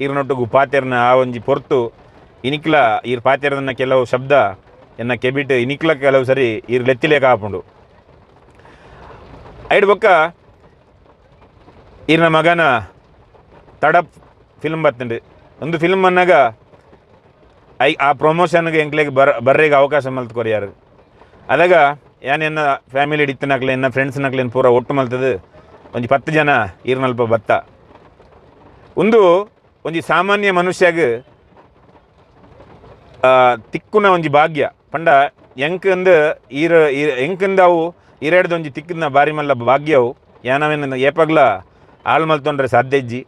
[SPEAKER 1] ಈರ್ನೊಟ್ಟಿಗೂ ಪಾತೆರ್ನ ಆ ಒಂಜಿ ಪೊರ್ತು ಇನಿಕ್ಲ ಈರ್ ಪಾತೆರದನ್ನ ಕೆಲವು ಶಬ್ದ ಎನ್ನ ಕೆಬಿಟ್ ಇನಿಕ್ಲ ಕೆಲವು ಸರಿ ಈರ್ ಲೆತ್ತಿಲೇಕ ಆಪುಂಡು. ಐಡ್ ಬೊಕ್ಕ ಈರ್ನ ಮಗನ ತಡಪ್ ಫಿಲ್ಮ್ ಬತ್ತುಂಡು. ಒಂದು ಫಿಲ್ಮ್ ಅನ್ನಾಗ ಆ ಪ್ರಮೋಷನ್ಗೆ ಎಂಕ್ಲೆಗೆ ಬರ್ರೆಗೆ ಅವಕಾಶ ಮಲ್ತು ಕೊರಿಯಾರು. ಅದಾಗ ಏನು ಎನ್ನ ಫ್ಯಾಮಿಲಿ ಇಡಿತ್ತನಕ್ಲೆ ಎನ್ನ ಫ್ರೆಂಡ್ಸ್ನಕ್ಲೇನು ಪೂರ ಒಟ್ಟು ಮಲ್ತದು ಒಂಜಿ 10 ಜನ ಈರ್ನಲ್ಪ ಬತ್ತ. ಒಂಜಿ ಸಾಮಾನ್ಯ ಮನುಷ್ಯಗ ತಿಕ್ಕುನ ಒಂಜಿ ಭಾಗ್ಯ ಪಂಡ ಎಂಕಂದು ಎಂಕಂದು ಅವು ಇರೆಡ್ದು ಒಂಜಿ ತಿಕ್ಕನ ಬಾರಿ ಮಲ್ಲ ಭಾಗ್ಯವು ಯಾನವೇನು ಏಪಗ್ಲ ಹಾಳು ಮಲ್ತೊಂಡ್ರೆ ಸಾಧ್ಯ ಇಜ್ಜಿ.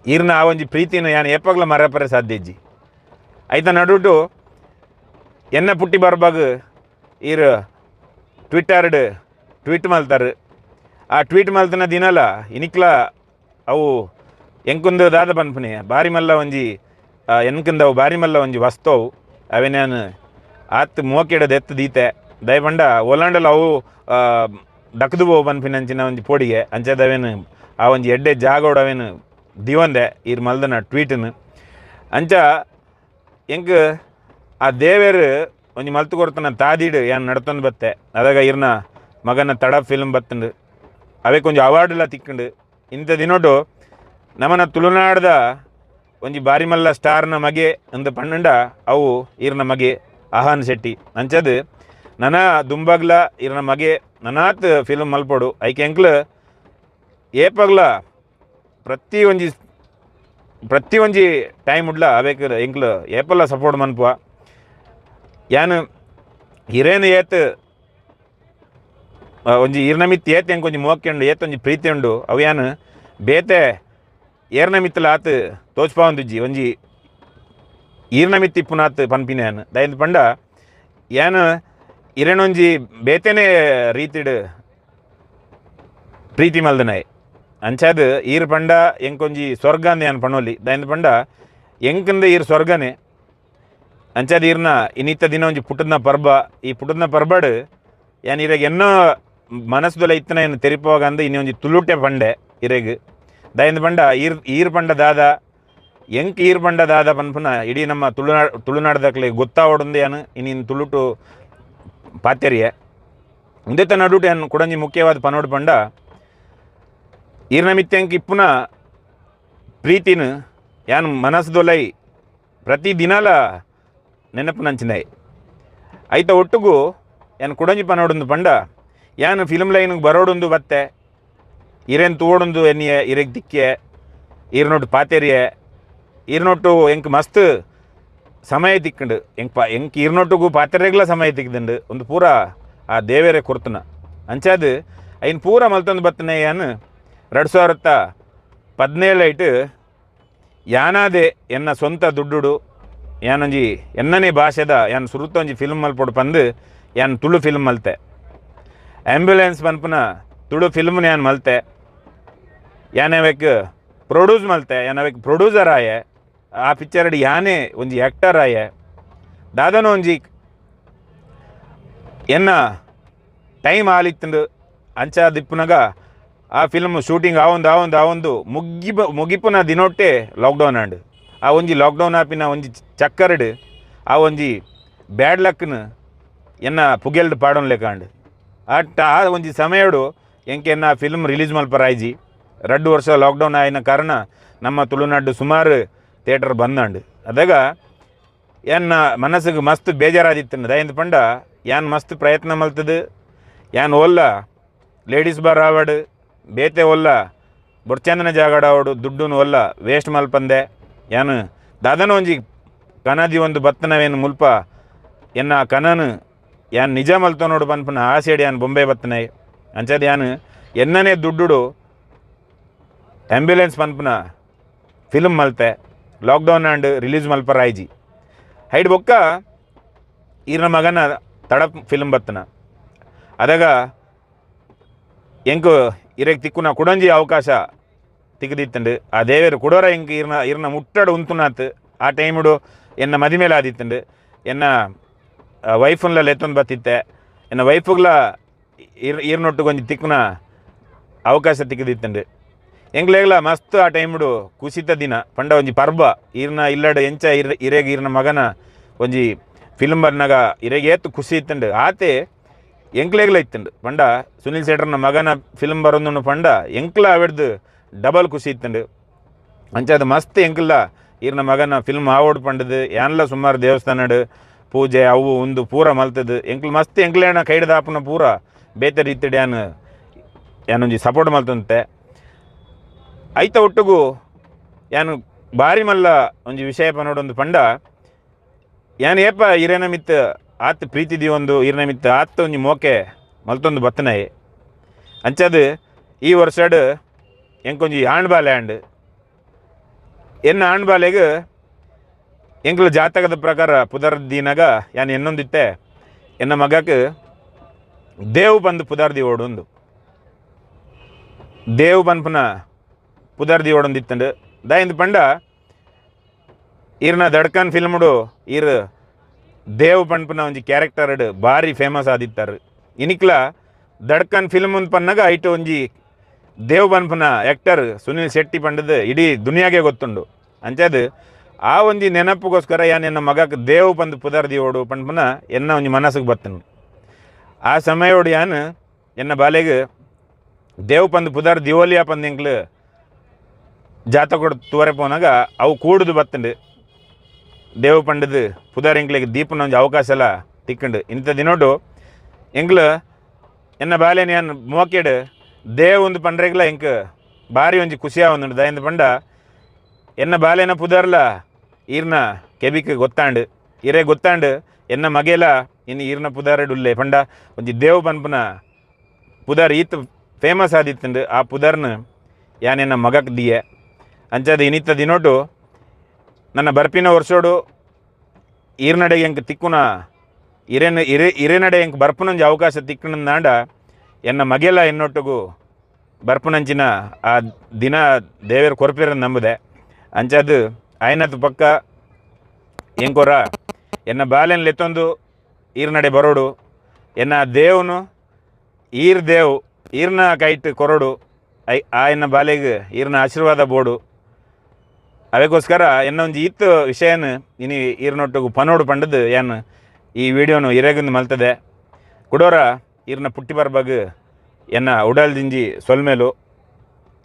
[SPEAKER 1] ಈರ್ನ ಆ ಒಂಜಿ ಪ್ರೀತಿನ ಯಾನು ಏಪಗ್ಲ ಮರಪರೆ ಸಾಧ್ಯ ಇಜ್ಜಿ. ಐತ ನಡುಟು ಎನ್ನ ಪುಟ್ಟಿ ಬರ್ಬಾಗ ಈರ್ ಟ್ವಿಟ್ಟರ್ಡ್ ಟ್ವೀಟ್ ಮಲ್ತಾರೆ. ಆ ಟ್ವೀಟ್ ಮಲ್ತನ ದಿನಲ ಇನಿಕ್ಲ ಅವು ಎಂಕುಂದು ದಾದ ಪನ್ಪನೆ ಬಾರಿ ಮಲ್ಲ ಒಂಜಿ ಎನ್ಕಂದು ಅವು ಬಾರಿ ಮಲ್ಲ ಒಂಜಿ ವಸ್ತುವು ಅವೇನೇನು ಆತ್ ಮೋಕೆಡದು ಎತ್ತು ದೀತೆ ದಯಪಂಡ ಒಲಾಂಡಲ್ಲ ಅವು ಡಕ್ದು ಬೋವು ಪನ್ಪಿನಂಚಿನ ಒಂಜಿ ಪೋಡಿಗೆ ಅಂಚದವೇನು ಆ ಒಂಜಿ ಎಡ್ಡೆ ಜಾಗೋಡು ಅವೇನು ದಿವಂದೆ ಈರ್ ಮಲ್ದನ ಟ್ವೀಟನ್ನು ಅಂಚ ಎಂಕ್ ಆ ದೇವೇರು ಒಂಜಿ ಮಲ್ತು ಕೊಡ್ತಾನ ತಾದೀಡು ಏನು ನಡ್ತೊಂದು ಬತ್ತೆ. ಅದಾಗ ಈರ್ನ ಮಗನ ತಡ ಫಿಲ್ಮ್ ಬತ್ತುಂಡು ಅವೇ ಕೊಂಚ ಅವಾರ್ಡೆಲ್ಲ ತಿಕ್ಕಂಡು ಇಂಥ ದಿನೋಟು ನಮ್ಮನ ತುಳುನಾಡ್ದ ಒಂಜಿ ಬಾರಿ ಮಲ್ಲ ಸ್ಟಾರ್ನ ಮಗೆ ಅಂದ ಪಣ್ಣಂಡ ಅವು ಈರ್ನ ಮಗೆ ಆಹಾನ್ ಶೆಟ್ಟಿ ಅಂಚದು ನನ ದುಂಬಗ್ಲ ಈರ್ನ ಮಗೆ ನನಾತ್ ಫಿಲ್ಮ್ ಮಲ್ಪೋಡು ಐಕೆ ಎಂಕ್ಲು ಏಪಗ್ಲ ಪ್ರತಿ ಒಂಜಿ ಟೈಮ್ ಉಡ್ಲ ಅವೇಕ್ ಎಂಕ್ಲು ಏಪಲ್ಲ ಸಪೋರ್ಟ್ ಮನ್ಪುವ ಯಾನು ಹಿರೇನು ಏತ್ ಒಂಜಿ ಈರ್ನ ಮಿತ್ ಏತ್ ಎಂಕ್ ಒಂಜಿ ಮೋಕ್ಯಂಡು ಏತ್ ಒಂಜಿ ಪ್ರೀತಿ ಉಂಡು ಅವು ಯಾನು ಬೇತೆ ಏರ್ನ ಮಿತ್ತಲ ಆತು ತೋಚ್ಪಾವಂದುಜ್ಜಿ ಒಂಜಿ ಈರ್ನ ಮಿತ್ ಇಪ್ಪುನಾತ್ ಪನ್ಪಿನ ಯಾನು ದಯಂದು ಪಂಡ ಯಾನು ಇರೇನೊಂಜಿ ಬೇತೆನೇ ರೀತಿಡ್ ಪ್ರೀತಿ ಮಲ್ದನಾಯ್ ಅಂಚಾದ ಈರ್ ಪಂಡ ಎಂಕೊಂಜಿ ಸ್ವರ್ಗ ಅಂದ ಯಾನು ಪಣೋಲಿ ದಯಂದು ಪಂಡ ಎಂಕಂದ ಈರ್ ಸ್ವರ್ಗನೇ ಅಂಚಾದ ಈರ್ನ ಇನ್ನಿತ್ತ ದಿನ ಒಂಜಿ ಪುಟ್ಟದ್ನ ಪರ್ಬ ಈ ಪುಟ್ಟದ್ನ ಪರ್ಬಡ್ ಯಾನು ಇರಾಗ ಎನ್ನೋ ಮನಸ್ಸುದೊಲ ಇತ್ತನ ಏನು ತೆರಿಪೋವಾಗ ಅಂದು ಇನ್ನೊಂಜಿ ತುಳುಟೆ ಪಂಡೆ ಇರೆಗ್ ದಯಂದು ಪಂಡ ಈರ್ ಪಂಡ ದಾದ ಎಂಕ್ ಈರ್ ಪಂಡ ದಾದ ಪನ್ಪುನ ಇಡೀ ನಮ್ಮ ತುಳುನಾಡ್ದಕ್ಲೆ ಗೊತ್ತಾವೊಡೊಂದು ಯಾನು ಇನ್ನಿನ್ ತುಳುಟು ಪಾತೆರಿಯೆ ಇಂದೆತ್ತ ನಡುಟು ಏನು ಕುಡಂಜಿ ಮುಖ್ಯವಾದ ಪನೋಡು ಪಂಡ ಈರ್ನ ಮಿತ್ತೆಂಕ್ ಇಪ್ಪುನ ಪ್ರೀತಿನ ಯಾನು ಮನಸ್ಸುದೊಲೈ ಪ್ರತಿ ದಿನಾಲ ನೆನಪು ನಂಚಿನಾಯಿ ಐತ ಒಟ್ಟುಗೂ ಏನು ಕುಡಂಜಿ ಪನೋಡೊಂದು ಪಂಡ ಯಾನು ಫಿಲ್ಮ್ ಲೈನ್ಗೆ ಬರೋಡೊಂದು ಬತ್ತೆ ಇರೇನು ತೂವೊಡೊಂದು ಎನ್ನಿಯೆ ಇರೆಗ್ ದಿಕ್ಕೆ ಈರ್ನೊಟ್ಟು ಪಾತೆರಿಯೆ ಈರ್ನೊಟ್ಟು ಎಂಕ್ ಮಸ್ತ್ ಸಮಯ ತಿಕ್ಕಂಡು ಎಂಕ್ ಈರ್ನೊಟ್ಟಿಗೂ ಪಾತೆರೆಗ್ಲ ಸಮಯ ತಿಕ್ಕದಂಡು ಒಂದು ಪೂರ ಆ ದೇವೇರೆ ಕೊರ್ತನ ಅಂಚಾದ ಐನ್ ಪೂರ ಮಲ್ತೊಂದು ಬತ್ತನೆ ಯಾನು 2017 ಯಾನಾದೆ ಎನ್ನ ಸ್ವಂತ ದುಡ್ಡುಡು ಯಾನೊಂಜಿ ಎನ್ನನೇ ಭಾಷೆದ ಯಾನು ಸುರುತ್ತ ಒಂಜಿ ಫಿಲ್ಮ್ ಮಲ್ಪೊಡು ಪಂದು ಯಾನು ತುಳು ಫಿಲ್ಮ್ ಮಲ್ತೆ. ಆ್ಯಂಬ್ಯುಲೆನ್ಸ್ ಪನ್ಪುನ ತುಳು ಫಿಲ್ಮ್ನ ಯಾನು ಮಲ್ತೆ. ಯಾನವೆಕ್ ಪ್ರೊಡ್ಯೂಸ್ ಮಲ್ತೆ ಯಾನವೆಕ್ ಪ್ರೊಡ್ಯೂಸರ್ ಆಯೆ ಆ ಪಿಕ್ಚರ್ಡ್ ಯಾನೇ ಒಂಜಿ ಆ್ಯಕ್ಟರ್ ಆಯೆ ದಾದನ ಒಂಜಿ ಎನ್ನ ಟೈಮ್ ಆಲಿತ್ತಂಡು ಅಂಚ ದಿಪ್ಪುನಗ ಆ ಫಿಲ್ಮ್ ಶೂಟಿಂಗ್ ಆವೊಂದು ಮುಗಿಪುನ ದಿನೊಟ್ಟೆ ಲಾಕ್ಡೌನ್ ಆಂಡ್ ಆ ಒಂಜಿ ಲಾಕ್ಡೌನ್ ಆಪಿನ ಒಂಜಿ ಚಕ್ಕರ್ಡ್ ಆ ಒಂಜಿ ಬ್ಯಾಡ್ ಲಕ್ನ ಎನ್ನ ಪುಗೆಲ್ಡ್ ಪಾಡೋನ್ ಲೆಕಾಂಡ್ ಆ ಒಂಜಿ ಸಮಯಡು ಎಂಕೆನ್ನ ಫಿಲ್ಮ್ ರಿಲೀಸ್ ಮಲ್ಪರಾಯ್ಜಿ 2 ವರ್ಷ ಲಾಕ್ಡೌನ್ ಆಯ್ನ ಕಾರಣ ನಮ್ಮ ತುಳುನಾಡು ಸುಮಾರು ಥಿಯೇಟರ್ ಬಂದಾಂಡು ಅದಾಗ ಏನ್ನ ಮನಸ್ಸಿಗೆ ಮಸ್ತ್ ಬೇಜಾರಾದಿತ್ತು ದಯಂದು ಪಂಡ ಯಾನ್ ಮಸ್ತ್ ಪ್ರಯತ್ನ ಮಲ್ತದು ಯಾನ್ ಓಲ್ಲ ಲೇಡೀಸ್ ಬಾರ್ ಆವಡ್ ಬೇತೆ ಒಲ್ಲ ಬೊರ್ಚಂದನ ಜಾಗಡ ಆವಡು ದುಡ್ಡುನು ಒಲ್ಲ ವೇಸ್ಟ್ ಮಲ್ಪಂದೆ ಯಾನು ದಾದನ ಒಂಜಿ ಕನದಿ ಒಂದು ಬತ್ತನವೇನು ಮುಲ್ಪ ಎನ್ನ ಕನನು ಯಾನ್ ನಿಜ ಮಲ್ತೋ ನೋಡು ಪನ್ಪನ ಆ ಸೈಡ್ ಯಾನ್ ಬೊಂಬೆ ಬತ್ತನೆ ಅಂಚದ ಯಾನು ಎನ್ನನೇ ದುಡ್ಡುಡು ಆ್ಯಂಬ್ಯುಲೆನ್ಸ್ ಪನ್ಪನ ಫಿಲ್ಮ್ ಮಲ್ತೆ ಲಾಕ್ಡೌನ್ ಆ್ಯಂಡ್ ರಿಲೀಸ್ ಮಲ್ಪರಾಯ್ಜಿ ಹೈಡ್ ಬೊಕ್ಕ ಈರ್ನ ಮಗನ ತಡ ಫಿಲ್ಮ್ ಬತ್ತನ ಅದಾಗ ಎಂಕು ಇರೆಗ್ ತಿಕ್ಕುನ ಕುಡಂಜಿ ಅವಕಾಶ ತಿಕ್ಕದಿತ್ತಂಡು ಆ ದೇವೇರು ಕುಡೋರ ಎಂಕ್ ಇರ್ನ ಮುಟ್ಟಡು ಉಂತುನಾತ್ ಆ ಟೈಮುಡು ಎನ್ನ ಮದಿಮೇಲೆ ಆದಿತ್ತಂಡು ಎನ್ನ ವೈಫುನ್ಲ ಲೆತ್ತೊಂದು ಬತ್ತಿತ್ತೆ ಎನ್ನ ವೈಫುಗ್ಲ ಈರ್ನೊಟ್ಟು ಕೊಂಚ ತಿಕ್ಕುನ ಅವಕಾಶ ತಿಕ್ಕದಿತ್ತಂಡು ಎಂಕ್ಲೆಗ್ಲ ಮಸ್ತ್ ಆ ಟೈಮ್ಡು ಕುಸಿತ ದಿನ ಪಂಡ ಒಂಜಿ ಪರ್ಬ ಈರ್ನ ಇಲ್ಲಡ ಎಂಚ ಇರೆಗ್ ಈರ್ನ ಮಗನ ಒಂಜಿ ಫಿಲ್ಮ್ ಬರ್ನಾಗ ಇರೆಗೆ ಏತು ಖುಷಿ ಇತ್ತಂಡು ಆತೆ ಎಂಕ್ಲೆಗ್ಲ ಇತ್ತಂಡು ಪಂಡ ಸುನಿಲ್ ಶೆಟ್ಟರ್ನ ಮಗನ ಫಿಲ್ಮ್ ಬರೋದು ಪಂಡ ಎಂಕ್ಲ ಅವೆಡ್ದು ಡಬಲ್ ಖುಷಿ ಇತ್ತಂಡು ಅಂಚ ಮಸ್ತ್ ಎಂಕ್ಲ ಈರ್ನ ಮಗನ ಫಿಲ್ಮ್ ಆವೋಡು ಪಂಡದು ಯಾನ್ಲ ಸುಮಾರು ದೇವಸ್ಥಾನಡು ಪೂಜೆ ಅವು ಒಂದು ಪೂರ ಮಲ್ತದು ಎಂಕ್ಲು ಮಸ್ತ್ ಎಂಕ್ಲೇನ ಕೈಡ್ದ ಆಪುನ ಪೂರ ಬೇತೆ ರೀತಿಡ್ ಯಾನೊಂಜಿ ಸಪೋರ್ಟ್ ಮಲ್ತಂತೆ ಐತ ಒಟ್ಟುಗು ಯಾನು ಬಾರಿ ಮಲ್ಲ ಒಂಜಿ ವಿಷಯ ಪನೋಡೊಂದು ಪಂಡ ಯಾನು ಏಪ ಇರೇನ ಮಿತ್ ಆತ್ ಪ್ರೀತಿದಿ ಒಂದು ಈರ್ನ ಮಿತ್ ಆತ್ ಒಂಜಿ ಮೋಕೆ ಮಲ್ತೊಂದು ಬತ್ತನಾಯಿ ಅಂಚದು ಈ ವರ್ಷಡ್ ಎಂಕೊಂಜಿ ಆಣ್ಬಾಲೆ ಆಂಡ್ ಎನ್ನ ಆಣ್ಬಾಲೆಗ್ ಎಂಕ್ಲ ಜಾತಕದ ಪ್ರಕಾರ ಪುದರ್ದಿನಾಗ ಯಾನು ಎನ್ನೊಂದಿತ್ತೆ ಎನ್ನ ಮಗಕ್ಕೆ ದೇವು ಬಂದು ಪುದರ್ದಿ ಓಡೊಂದು ದೇವು ಪನ್ಪುನ ಪುದರ್ದಿ ಓಡೊಂದಿತ್ತಂಡು ದಾಯಿಂದ ಪಂಡ ಈರ್ನ ದಡ್ಕನ್ ಫಿಲ್ಮ್ಡು ಈರ್ ದೇವ್ ಪನ್ಪುನ ಒಂಜಿ ಕ್ಯಾರೆಕ್ಟರ್ಡ್ ಭಾರಿ ಫೇಮಸ್ ಆದಿತ್ತಾರು ಇನಿಕ್ಲ ದಡ್ಕನ್ ಫಿಲ್ಮ್ ಪನ್ನಾಗ ಐಟು ಒಂಜಿ ದೇವ್ ಪನ್ಪುನ ಆ್ಯಕ್ಟರ್ ಸುನಿಲ್ ಶೆಟ್ಟಿ ಪಂಡದು ಇಡೀ ದುನಿಯಾಗೆ ಗೊತ್ತುಂಡು ಅಂಚದು ಆ ಒಂಜಿ ನೆನಪುಗೋಸ್ಕರ ಯಾನು ಎನ್ನ ಮಗಕ್ಕೆ ದೇವ್ ಬಂದು ಪುದರ್ದಿ ಓಡು ಪನ್ಪುನ ಎನ್ನ ಒಂಜಿ ಮನಸ್ಸಿಗೆ ಬತ್ತನು ಆ ಸಮಯೋಡು ಯಾನು ಎನ್ನ ಬಾಲೆಗೆ ದೇವ್ ಪಂದು ಪುದರ್ ದಿವೋಲಿಯಾ ಪಂದು ಎಂಕ್ಲು ಜಾತಕೊಡು ತೂವರೆ ಪೋನಾಗ ಅವು ಕೂಡುದು ಬತ್ತಂಡು ದೇವ್ ಪಂಡದು ಪುದರ್ ಎಂಕ್ಲಿಗೆ ದೀಪನ ಒಂಜಿ ಅವಕಾಶ ಎಲ್ಲ ತಿಕ್ಕಂಡು ಇಂಥ ದಿನೋಡು ಎಂಕ್ಲು ಎನ್ನ ಬಾಲೆನ ಯಾನು ಮೋಕೆಡು ದೇವ್ ಒಂದು ಪಂಡ್ರೆಗ್ಲ ಎಂಕ್ ಭಾರಿ ಒಂಜಿ ಖುಷಿ ಆವೊಂದುಂಡು ದಾಯಿಂದ ಪಂಡ ಎನ್ನ ಬಾಲೆನ ಪುದರ್ಲ ಈರ್ನ ಕೆಬಿಕ್ ಗೊತ್ತಾಂಡು ಇರೇ ಗೊತ್ತಾಂಡು ಎನ್ನ ಮಗೆಲ ಇನ್ನು ಈರ್ನ ಪುದರ್ಡ್ ಉಲ್ಲೆ ಪಂಡ ಒಂಜಿ ದೇವ್ ಪನ್ಪುನ ಪುದರ್ ಈತ್ ಫೇಮಸ್ ಆದಿತ್ತಂಡು ಆ ಪುದರ್ನ ಯಾನೆನ್ನ ಮಗಕ್ಕೆ ದಿಯೆ ಅಂಚದು ಇನಿತ್ತ ದಿನೋಟು ನನ್ನ ಬರ್ಪಿನ ವರ್ಷೋಡು ಈರ್ನಡೆಗೆ ಎಂಕ್ ತಿಕ್ಕುನ ಇರೇನಡೆ ಎಂಕ್ ಬರ್ಪುನಂಜಿ ಅವಕಾಶ ತಿಕ್ಕಣಂದಾಂಡ ಎನ್ನ ಮಗೆಲ ಎನ್ನೊಟ್ಟಿಗೂ ಬರ್ಪುನಂಚಿನ ಆ ದಿನ ದೇವೇರು ಕೊರಪಿರ ನಂಬುದೆ ಅಂಚದು ಆಯ್ನತ್ತು ಪಕ್ಕ ಎಂಕೊರ ಎನ್ನ ಬಾಲೆನ್ ಲೆತ್ತೊಂದು ಈರ್ನಡೆ ಬರೋಡು ಎನ್ನ ದೇವ್ನು ಈರ್ನ ಕೈಟ್ ಕೊರೋಡು ಆ ಎನ್ನ ಬಾಲೆಗೆ ಈರ್ನ ಆಶೀರ್ವಾದ ಬೋಡು ಅವಕ್ಕೋಸ್ಕರ ಎನ್ನ ಒಂಜಿ ಇತ್ತು ವಿಷಯನ ಇನಿ ಈರ್ನೊಟ್ಟಿಗೂ ಪನೋಡು ಪಂಡದು ಏನು ಈ ವಿಡಿಯೋನು ಇರೆಗಿಂದು ಮಲ್ತದೆ ಕುಡೋರ ಈರ್ನ ಪುಟ್ಟಿ ಬರ್ಬಗ್ ಎನ್ನ ಉಡಲ್ದಿಂಜಿ ಸೊಲ್ಮೇಲು